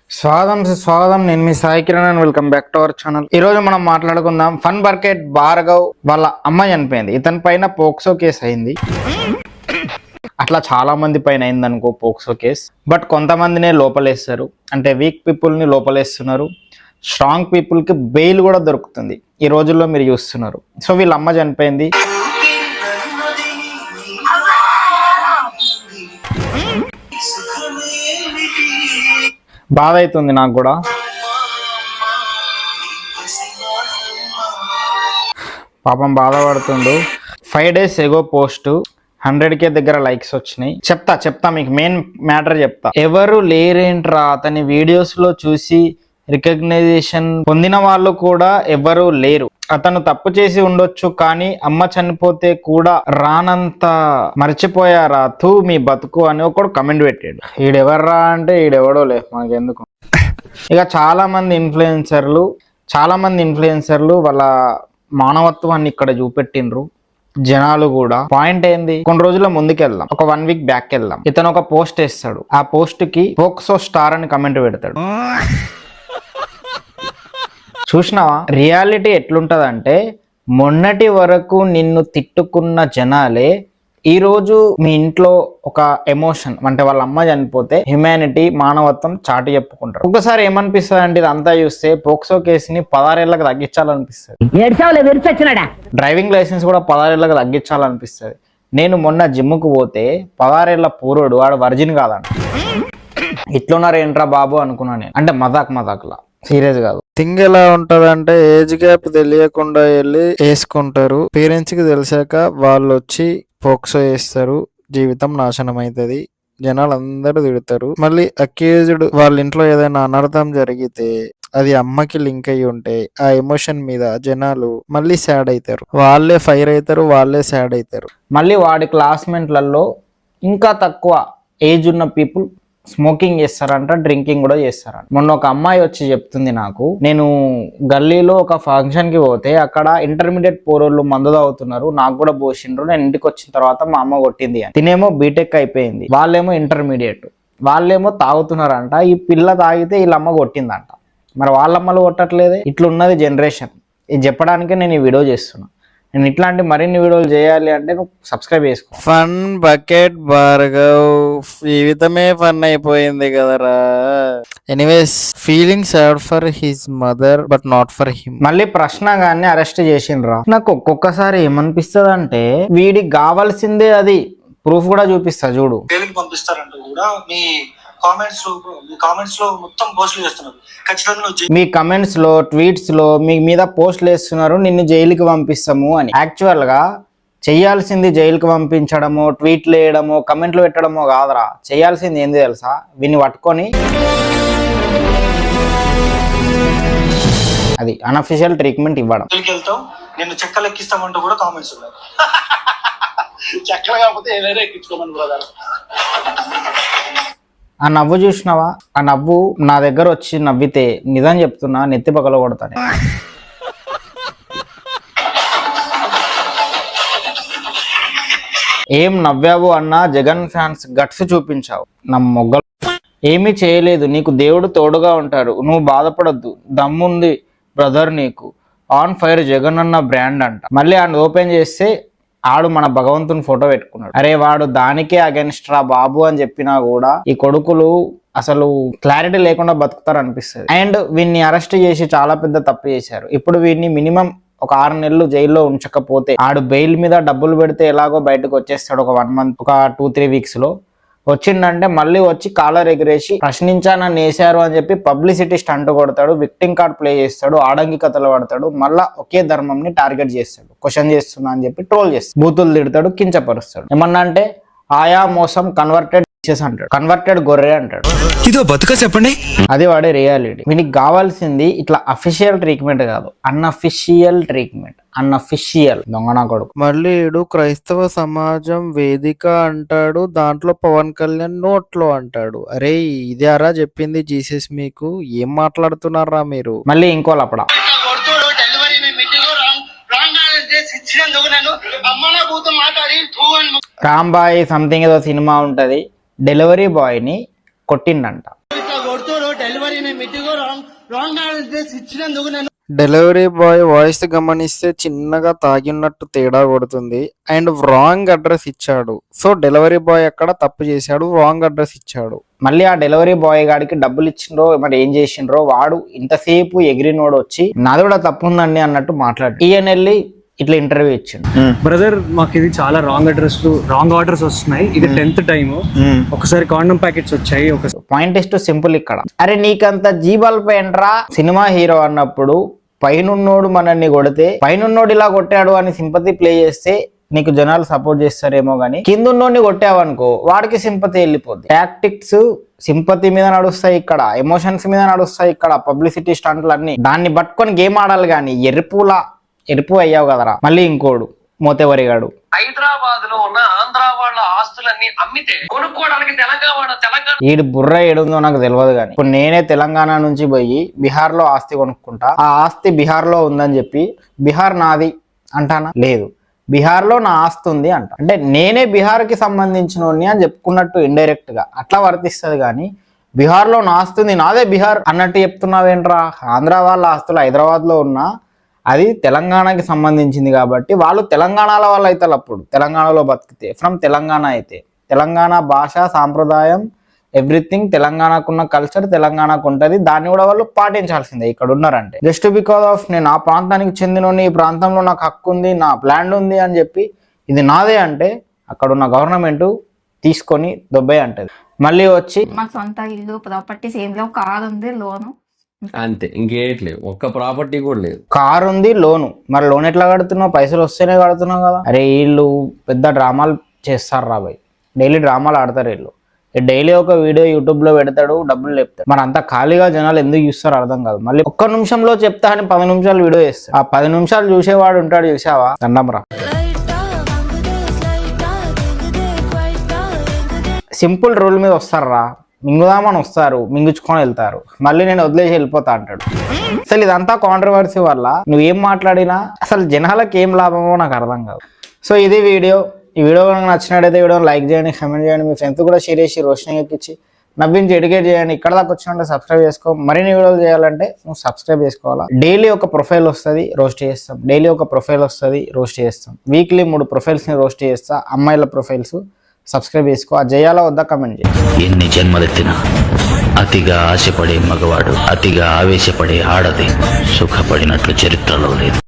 స్వాగతం నేను మీ Sai Kiran and welcome back to our channel. ఈ రోజు మనం మాట్లాడుకుందాం ఫన్ బకెట్ భార్గవ్ వాళ్ళ అమ్మాయి చనిపోయింది. ఇతని పైన పోక్సో కేసు అయింది. అట్లా చాలా మంది పైన అయింది అనుకో పోక్సో కేసు. బట్ కొంతమందినే లోపలేస్తారు, అంటే వీక్ పీపుల్ ని లోపలేస్తున్నారు. స్ట్రాంగ్ పీపుల్ కి బెయిల్ కూడా దొరుకుతుంది ఈ రోజుల్లో, మీరు చూస్తున్నారు. సో వీళ్ళ అమ్మ చనిపోయింది. బాధ అవుతుంది నాకు కూడా. పాపం బాధపడుతుండు. 5 days ఎగో పోస్ట్ 100K దగ్గర లైక్స్ వచ్చినాయి. చెప్తా మీకు మెయిన్ మ్యాటర్ చెప్తా. ఎవరు లేరేంట్రా అతని వీడియోస్ లో చూసి రికగ్నైజేషన్ పొందిన వాళ్ళు కూడా ఎవరు లేరు. అతను తప్పు చేసి ఉండొచ్చు, కానీ అమ్మ చనిపోతే కూడా రానంత మర్చిపోయారా తూ మీ బతుకు అని ఒకడు కమెంట్ పెట్టాడు. ఈడెవర్రా అంటే ఈడెవడో లే, మనకెందుకు. ఇక చాలా మంది ఇన్ఫ్లుయెన్సర్లు వాళ్ళ మానవత్వాన్ని ఇక్కడ చూపెట్టిండ్రు. జనాలు కూడా పాయింట్ ఏంది, కొన్ని రోజుల ముందుకు వెళ్దాం, ఒక 1 week బ్యాక్ వెళ్దాం. ఇతను ఒక పోస్ట్ వేస్తాడు, ఆ పోస్ట్ కి పోక్సో స్టార్ అని కమెంట్ పెడతాడు. చూసినావా రియాలిటీ ఎట్లుంటదంటే, మొన్నటి వరకు నిన్ను తిట్టుకున్న జనాలే ఈరోజు మీ ఇంట్లో ఒక ఎమోషన్, అంటే వాళ్ళ అమ్మ చనిపోతే హ్యుమానిటీ మానవత్వం చాటి చెప్పుకుంటారు. ఒకసారి ఏమనిపిస్తుంది అంటే, ఇదంతా చూస్తే పోక్సో కేసుని 16 ఏళ్ళకి తగ్గించాలనిపిస్తుంది. డ్రైవింగ్ లైసెన్స్ కూడా 16 ఏళ్ళకి తగ్గించాలనిపిస్తుంది. నేను మొన్న జిమ్కు పోతే 16 ఏళ్ళ పూర్వుడు, వాడు వర్జిన్ కాదంట. ఇట్లున్నారు ఏంట్రా బాబు అనుకున్నా నేను. అంటే మజాక్లా, సీరియస్ కాదు. థింగ్ ఎలా ఉంటదంటే, ఏజ్ గ్యాప్ తెలియకుండా వెళ్ళి వేసుకుంటారు. పేరెంట్స్ కి తెలిసాక వాళ్ళు వచ్చి పోక్సో వేస్తారు, జీవితం నాశనం అవుతుంది. జనాలు అందరూ తిడతారు. మళ్ళీ అక్యూజ్డ్ వాళ్ళ ఇంట్లో ఏదైనా అనర్థం జరిగితే అది అమ్మకి లింక్ అయ్యి ఉంటే ఆ ఎమోషన్ మీద జనాలు మళ్ళీ సాడ్ అవుతారు. వాళ్ళే ఫైర్ అవుతారు, వాళ్ళే సాడ్ అవుతారు. మళ్ళీ వాడి క్లాస్మేట్లలో ఇంకా తక్కువ ఏజ్ ఉన్న పీపుల్ స్మోకింగ్ చేస్తారంట, డ్రింకింగ్ కూడా చేస్తారంట. మొన్న ఒక అమ్మాయి వచ్చి చెప్తుంది నాకు, నేను గల్లీలో ఒక ఫంక్షన్ కి పోతే అక్కడ ఇంటర్మీడియట్ పోరోళ్ళు మందు తాగుతున్నారు, నాకు కూడా పోసిండ్రు. నేను ఇంటికి వచ్చిన తర్వాత మా అమ్మ కొట్టింది అని. తినేమో బీటెక్ అయిపోయింది, వాళ్ళేమో ఇంటర్మీడియట్, వాళ్ళేమో తాగుతున్నారంట. ఈ పిల్ల తాగితే వీళ్ళ అమ్మ కొట్టిందంట. మరి వాళ్ళమ్మలు కొట్టట్లేదే. ఇట్లున్నది జనరేషన్. ఇది చెప్పడానికే నేను ఈ వీడియో చేస్తున్నా. నేను ఇట్లాంటి మరిన్ని వీడియోలు చేయాలి అంటే నువ్వు సబ్స్క్రైబ్ చేసుకో. ఫన్ బకెట్ భార్గవ్ జీవితమే ఫన్ అయిపోయింది కదరా. Anyways, feeling sad for his mother but not for him. మళ్ళీ ప్రశ్న గాన్ని అరెస్ట్ చేసిండ్రా. నాకు ఒక్కొక్కసారి ఏమనిపిస్తుంది అంటే, వీడికి కావాల్సిందే అది. ప్రూఫ్ కూడా చూపిస్తా చూడు. పంపిస్తారంట కూడా మీ కామెంట్స్ లో మొత్తం పోస్టులు చేస్తున్నారు. ఖచ్చితంగా మీ కమెంట్స్ లో, ట్వీట్స్ లో మీ మీద పోస్టులు వేస్తున్నారు, నిన్ను జైలుకి పంపిస్తాము అని. యాక్చువల్ గా చెయ్యాల్సింది జైలుకి పంపించడమో, ట్వీట్లు వేయడమో, కమెంట్లు పెట్టడమో కాదురా. చేయాల్సింది ఏంది తెలుసా, వీన్ని పట్టుకొని అది అన్అఫిషియల్ ట్రీట్మెంట్ ఇవ్వడం. వెళ్తాం, నిన్ను చెక్కలు ఎక్కిస్తామంటూ కూడా కామెంట్స్ ఉన్నాయి. చెక్కలు కాకపోతే ఏదైనా ఎక్కించుకోమని బ్రదర్. ఆ నవ్వు చూసినావా, ఆ నవ్వు నా దగ్గర వచ్చి నవ్వితే నిజం చెప్తున్నా నెత్తి పగల కొడతాను. ఏం నవ్వావు అన్నా జగన్ ఫ్యాన్స్ గట్స్ చూపించావు. నా మొగ్గలు ఏమీ చేయలేదు, నీకు దేవుడు తోడుగా ఉంటాడు, నువ్వు బాధపడద్దు, దమ్ముంది బ్రదర్ నీకు. ఆన్ ఫైర్ జగన్ అన్న బ్రాండ్ అంట. మళ్ళీ ఆయన ఓపెన్ చేస్తే ఆడు మన భగవంతుని ఫోటో పెట్టుకున్నాడు. అరే వాడు దానికే అగెన్స్ట్ రా బాబు అని చెప్పినా కూడా ఈ కొడుకులు అసలు క్లారిటీ లేకుండా బతుకుతారు అనిపిస్తుంది. అండ్ వీడిని అరెస్ట్ చేసి చాలా పెద్ద తప్పు చేశారు. ఇప్పుడు వీడిని మినిమం ఒక 6 నెలలు జైల్లో ఉంచకపోతే, ఆడు బెయిల్ మీద డబ్బులు పెడితే ఎలాగో బయటకు వచ్చేస్తాడు. ఒక 1 month, ఒక 2-3 weeks లో వచ్చిందంటే మళ్ళీ వచ్చి కాలర్ ఎగిరేసి ప్రశ్నించానని వేశారు అని చెప్పి పబ్లిసిటీ స్టంట్ కొడతాడు, విక్టింగ్ కార్డ్ ప్లే చేస్తాడు, ఆడంగి కథలు పడతాడు. మళ్ళా ఒకే ధర్మంని టార్గెట్ చేస్తాడు, క్వశ్చన్ చేస్తున్నా అని చెప్పి ట్రోల్ చేస్తాడు, బూతులు తిడతాడు, కించపరుస్తాడు. ఏమన్నా అంటే ఆయా మోసం కన్వర్టెడ్ అంటాడు, కన్వర్టెడ్ గొర్రె అంటాడు. ఇదో బతుక చెప్పండి. అది వాడే రియాలిటీ. వీనికి కావాల్సింది ఇట్లా అఫీషియల్ ట్రీట్మెంట్ కాదు, అన్అఫీషియల్ ట్రీట్మెంట్. అన్అఫీషియల్ దొంగనా కొడుకు. మళ్ళీ క్రైస్తవ సమాజం వేదిక అంటాడు, దాంట్లో పవన్ కళ్యాణ్ నోట్లో అంటాడు. అరే ఇదారా చెప్పింది జీసస్ మీకు, ఏం మాట్లాడుతున్నారా మీరు. మళ్ళీ ఇంకో లపడా, రాంబాయ్ సంథింగ్ ఏదో సినిమా ఉంటది, డెలివరీ బాయ్ ని కొట్టిండంట. డెలివరీ బాయ్ వాయిస్ గమనిస్తే చిన్నగా తాగినట్టు తేడా కొడుతుంది అండ్ రాంగ్ అడ్రస్ ఇచ్చాడు. సో డెలివరీ బాయ్ అక్కడ తప్పు చేశాడు, రాంగ్ అడ్రస్ ఇచ్చాడు. మళ్ళీ ఆ డెలివరీ బాయ్ గాడికి డబ్బులు ఇచ్చిండ్రో మరి ఏం చేసిండ్రో వాడు ఇంతసేపు ఎగిరినోడు వచ్చి నాది కూడా తప్పు ఉందండి అన్నట్టు మాట్లాడు. ఈయన వెళ్ళి ఇట్లా ఇంటర్వ్యూ ఇచ్చిండు. బ్రదర్ మాకు ఇది చాలా రాంగ్ ఆర్డర్స్ వస్తున్నాయి, ఇది 10th టైం. ఒకసారి కాండమ్ ప్యాకెట్స్ వచ్చాయి. పాయింట్ ఇస్ టు సింపుల్ ఇక్కడ. అరే నీకంత జీబల్ పెయింట్రా సినిమా హీరో అన్నప్పుడు పైనున్నోడు మనల్ని కొడితే పైనున్నోడు ఇలా కొట్టాడు అని సింపతి ప్లే చేస్తే నీకు జనాలు సపోర్ట్ చేస్తారేమో గానీ కిందున్నోడిని కొట్టావనుకో వాడికి సింపతి వెళ్ళిపోద్ది. టాక్టిక్స్ సింపతి మీద నడుస్తాయి ఇక్కడ, ఎమోషన్స్ మీద నడుస్తాయి ఇక్కడ, పబ్లిసిటీ స్టంట్లు అన్ని. దాన్ని పట్టుకొని గేమ్ ఆడాలి గాని ఎరుపు అయ్యావు కదరా. మళ్ళీ ఇంకోడు మోతేవరిగాడు హైదరాబాద్ లో ఉన్న ఆంధ్ర వాళ్ళ ఆస్తులన్నీ అమ్మితే కొనుక్కోవడానికి తెలంగాణ ఈడు బుర్ర ఏడుందో నాకు తెలియదు కానీ ఇప్పుడు నేనే తెలంగాణ నుంచి పోయి బీహార్ లో ఆస్తి కొనుక్కుంటా, ఆ ఆస్తి బీహార్ లో ఉందని చెప్పి బీహార్ నాది అంటానా? లేదు, బీహార్ లో నా ఆస్తి ఉంది అంట. అంటే నేనే బీహార్ కి సంబంధించిన అని చెప్పుకున్నట్టు ఇండైరెక్ట్ గా అట్లా వర్తిస్తుంది. కానీ బీహార్ లో నా ఆస్తి ఉంది, నాదే బీహార్ అన్నట్టు చెప్తున్నావేంట్రా? ఆంధ్ర వాళ్ళ ఆస్తులు హైదరాబాద్ లో ఉన్నా అది తెలంగాణకి సంబంధించింది కాబట్టి వాళ్ళు తెలంగాణలో వాళ్ళు అవుతారు. అప్పుడు తెలంగాణలో బతికితే ఫ్రమ్ తెలంగాణ అయితే తెలంగాణ భాష సాంప్రదాయం ఎవ్రీథింగ్ తెలంగాణకున్న కల్చర్ తెలంగాణకు ఉంటుంది. దాన్ని కూడా వాళ్ళు పాటించాల్సిందే ఇక్కడ ఉన్నారంటే. జస్ట్ బికాస్ ఆఫ్ నేను ఆ ప్రాంతానికి చెందిన ఈ ప్రాంతంలో నాకు హక్కు ఉంది, నా ప్లాన్ ఉంది అని చెప్పి ఇది నాదే అంటే అక్కడ ఉన్న గవర్నమెంట్ తీసుకొని దొబ్బే అంటది. మళ్ళీ వచ్చి మాకు సొంత ఇల్లు ప్రాపర్టీస్ ఏం లేవు, కారు ఉంది, లోను అంతే, ఇంకేట్లేదు. ఒక్క ప్రాపర్టీ కూడా లేదు. కారు ఉంది, లోను. మరి లోన్ ఎట్లా కడుతున్నావు? పైసలు వస్తేనే కడుతున్నావు కదా. అరే వీళ్ళు పెద్ద డ్రామాలు చేస్తారు రా భయ్, డైలీ డ్రామాలు ఆడతారు వీళ్ళు. డైలీ ఒక వీడియో యూట్యూబ్ లో పెడతాడు, డబ్బులు లేపుతాడు. మరి అంత ఖాళీగా జనాలు ఎందుకు చూస్తారు అర్థం కాదు. మళ్ళీ ఒక్క నిమిషంలో చెప్తా అని 10 నిమిషాలు వీడియో చేస్తారు. ఆ 10 నిమిషాలు చూసేవాడు ఉంటాడు, చూసావా? దండం రా. సింపుల్ రూల్ మీద వస్తారా, మింగుదామని వస్తారు, మింగుచుకొని వెళ్తారు, మళ్ళీ నేను వదిలేసి వెళ్ళిపోతా అంటాడు. అసలు ఇదంతా కాంట్రవర్సీ వల్ల నువ్వేం మాట్లాడినా అసలు జనాలకు ఏం లాభమో నాకు అర్థం కాదు. సో ఇది వీడియో. ఈ వీడియో కనుక నచ్చినట్టయితే వీడియోని లైక్ చేయండి, కామెంట్ చేయండి, మీ ఫ్రెండ్స్ కూడా షేర్ చేసి రోషని ఎక్కించి నవ్వించి ఎడ్యుకేట్ చేయండి. ఇక్కడ దాకా వచ్చినట్టే సబ్స్క్రైబ్ చేసుకో. మరిన్ని వీడియోలు చేయాలంటే నువ్వు సబ్స్క్రైబ్ చేసుకోవాలా. డైలీ ఒక ప్రొఫైల్ వస్తుంది, రోస్ట్ చేస్తాం. డైలీ ఒక ప్రొఫైల్ వస్తుంది, రోస్ట్ చేస్తాం. వీక్లీ 3 ప్రొఫైల్స్ని రోస్ట్ చేస్తా, అమ్మాయిల ప్రొఫైల్స్. సబ్స్క్రైబ్ చేసుకో. ఆ జయాల వద్ద కమెంట్ చేయి. ఎన్ని జన్మలెత్తినా అతిగా ఆశపడే మగవాడు, అతిగా ఆవేశపడే ఆడది సుఖపడినట్లు చరిత్రలో లేదు.